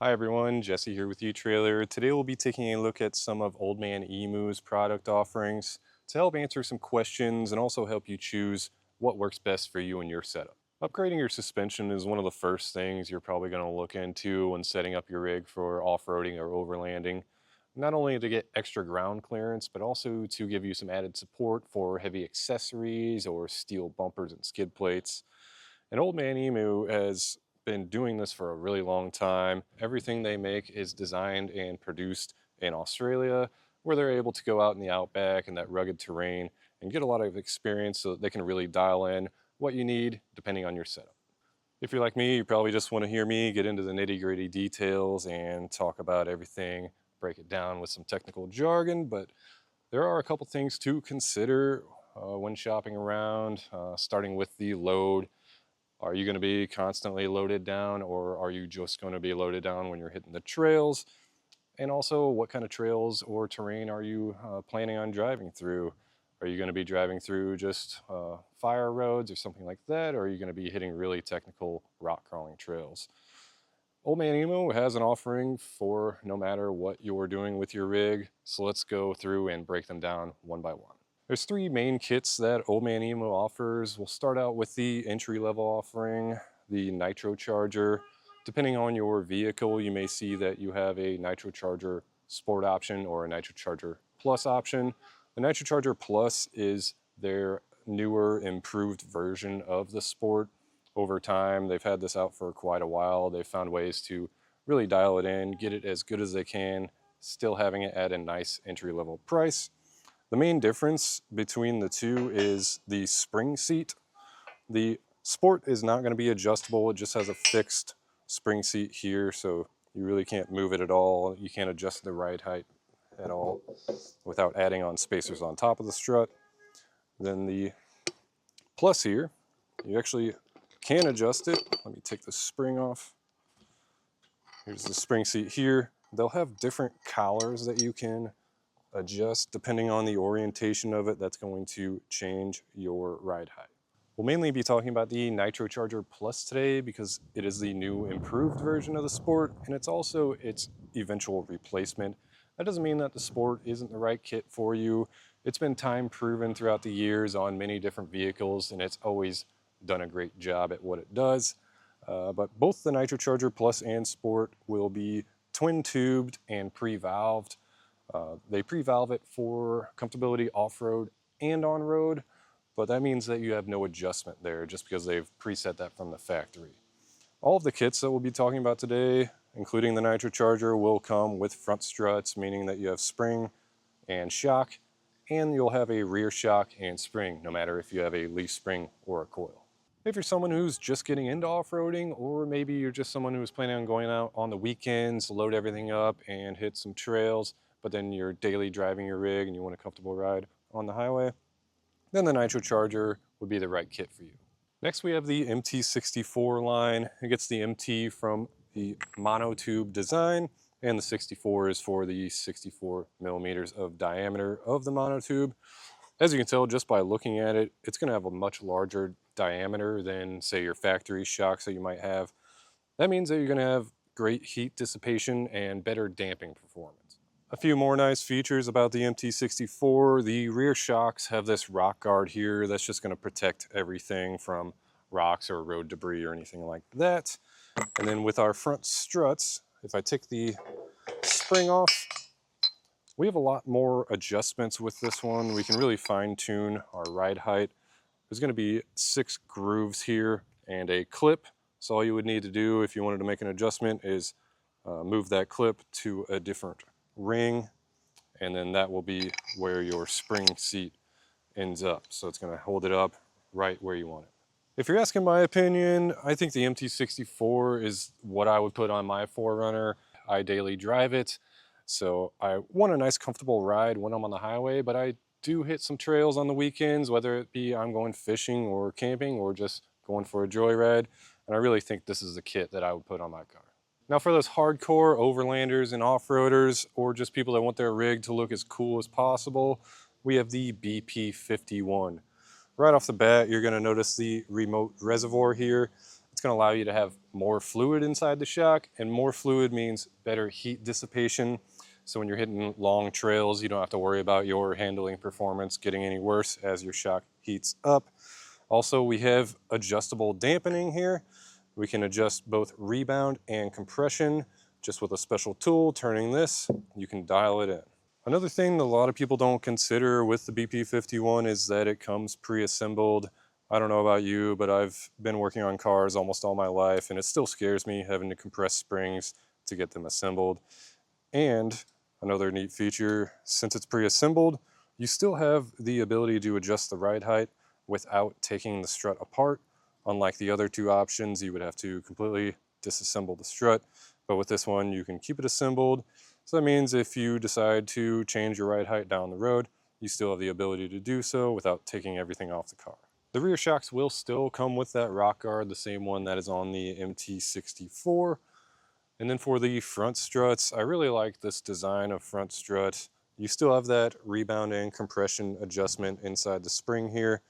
Hi everyone, Jesse here with etrailer. Today we'll be taking a look at some of Old Man Emu's product offerings to help answer some questions and also help you choose what works best for you and your setup. Upgrading your suspension is one of the first things you're probably going to look into when setting up your rig for off-roading or overlanding. Not only to get extra ground clearance, but also to give you some added support for heavy accessories or steel bumpers and skid plates. And Old Man Emu has been doing this for a really long time. Everything they make is designed and produced in Australia, where they're able to go out in the outback and that rugged terrain and get a lot of experience so that they can really dial in what you need depending on your setup. If you're like me, you probably just want to hear me get into the nitty-gritty details and talk about everything, break it down with some technical jargon, but there are a couple things to consider when shopping around, starting with the load. Are you going to be constantly loaded down, or are you just going to be loaded down when you're hitting the trails? And also, what kind of trails or terrain are you planning on driving through? Are you going to be driving through just fire roads or something like that, or are you going to be hitting really technical rock crawling trails? Old Man Emo has an offering for no matter what you're doing with your rig, so let's go through and break them down one by one. There's three main kits that Old Man Emo offers. We'll start out with the entry-level offering, the Nitro Charger. Depending on your vehicle, you may see that you have a Nitro Charger Sport option or a Nitro Charger Plus option. The Nitro Charger Plus is their newer, improved version of the Sport. Over time, they've had this out for quite a while. They've found ways to really dial it in, get it as good as they can, still having it at a nice entry-level price. The main difference between the two is the spring seat. The Sport is not going to be adjustable. It just has a fixed spring seat here, so you really can't move it at all. You can't adjust the ride height at all without adding on spacers on top of the strut. Then the Plus here, you actually can adjust it. Let me take the spring off. Here's the spring seat here. They'll have different collars that you can adjust depending on the orientation of it. That's going to change your ride height. We'll mainly be talking about the Nitro Charger Plus today because it is the new improved version of the Sport, and it's also its eventual replacement. That doesn't mean that the Sport isn't the right kit for you. It's been time proven throughout the years on many different vehicles, and it's always done a great job at what it does. But both the Nitro Charger Plus and Sport will be twin tubed and pre-valved. They pre-valve it for comfortability off-road and on-road, but that means that you have no adjustment there just because they've preset that from the factory. All of the kits that we'll be talking about today, including the Nitro Charger, will come with front struts, meaning that you have spring and shock, and you'll have a rear shock and spring, no matter if you have a leaf spring or a coil. If you're someone who's just getting into off-roading, or maybe you're just someone who's planning on going out on the weekends, load everything up and hit some trails, but then you're daily driving your rig and you want a comfortable ride on the highway, then the Nitro Charger would be the right kit for you. Next we have the MT64 line. It gets the MT from the monotube design, and the 64 is for the 64 millimeters of diameter of the monotube. As you can tell just by looking at it, it's going to have a much larger diameter than, say, your factory shocks that you might have. That means that you're going to have great heat dissipation and better damping performance. A few more nice features about the MT64. The rear shocks have this rock guard here that's just going to protect everything from rocks or road debris or anything like that. And then with our front struts, if I take the spring off, we have a lot more adjustments with this one. We can really fine tune our ride height. There's going to be 6 grooves here and a clip. So all you would need to do if you wanted to make an adjustment is move that clip to a different ring, and then that will be where your spring seat ends up. So it's going to hold it up right where you want it. If you're asking my opinion, I think the MT64 is what I would put on my 4Runner. I daily drive it, so I want a nice comfortable ride when I'm on the highway, but I do hit some trails on the weekends, whether it be I'm going fishing or camping or just going for a joyride, and I really think this is the kit that I would put on my car. Now for those hardcore overlanders and off-roaders, or just people that want their rig to look as cool as possible, we have the BP51. Right off the bat, you're going to notice the remote reservoir here. It's going to allow you to have more fluid inside the shock, and more fluid means better heat dissipation. So when you're hitting long trails, you don't have to worry about your handling performance getting any worse as your shock heats up. Also, we have adjustable dampening here. We can adjust both rebound and compression just with a special tool. Turning this, you can dial it in. Another thing that a lot of people don't consider with the BP51 is that it comes pre-assembled. I don't know about you, but I've been working on cars almost all my life, and it still scares me having to compress springs to get them assembled. And another neat feature, since it's pre-assembled, you still have the ability to adjust the ride height without taking the strut apart. Unlike the other two options, you would have to completely disassemble the strut. But with this one, you can keep it assembled. So that means if you decide to change your ride height down the road, you still have the ability to do so without taking everything off the car. The rear shocks will still come with that rock guard, the same one that is on the MT64. And then for the front struts, I really like this design of front strut. You still have that rebound and compression adjustment inside the spring here,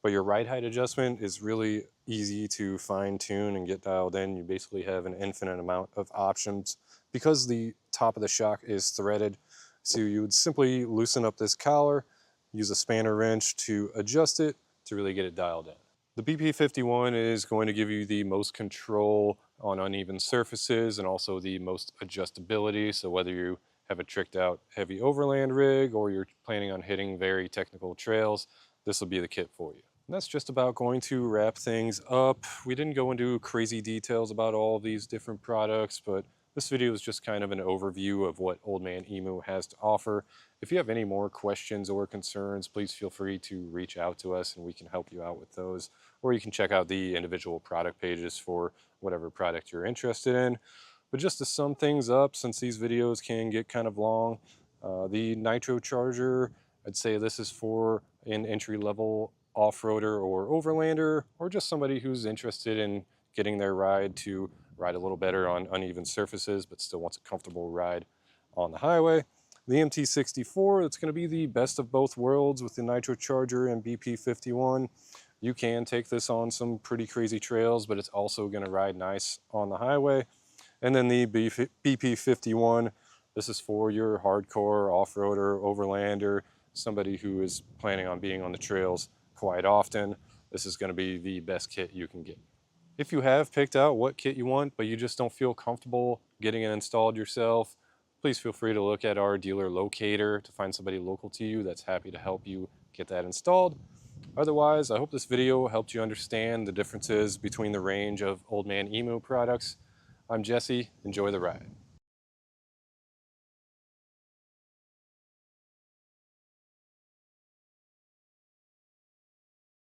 but your ride height adjustment is really easy to fine tune and get dialed in. You basically have an infinite amount of options because the top of the shock is threaded. So you would simply loosen up this collar, use a spanner wrench to adjust it to really get it dialed in. The BP51 is going to give you the most control on uneven surfaces and also the most adjustability. So whether you have a tricked out heavy overland rig or you're planning on hitting very technical trails, this will be the kit for you. And that's just about going to wrap things up. We didn't go into crazy details about all of these different products, but this video is just kind of an overview of what Old Man Emu has to offer. If you have any more questions or concerns, please feel free to reach out to us and we can help you out with those. Or you can check out the individual product pages for whatever product you're interested in. But just to sum things up, since these videos can get kind of long, the Nitro Charger, I'd say this is for an entry-level off-roader or overlander, or just somebody who's interested in getting their ride to ride a little better on uneven surfaces, but still wants a comfortable ride on the highway. The MT64, it's going to be the best of both worlds with the Nitro Charger and BP51. You can take this on some pretty crazy trails, but it's also going to ride nice on the highway. And then the BP51, this is for your hardcore off-roader, overlander, somebody who is planning on being on the trails quite often. This is going to be the best kit you can get. If you have picked out what kit you want, but you just don't feel comfortable getting it installed yourself, please feel free to look at our dealer locator to find somebody local to you that's happy to help you get that installed. Otherwise, I hope this video helped you understand the differences between the range of Old Man Emu products. I'm Jesse. Enjoy the ride.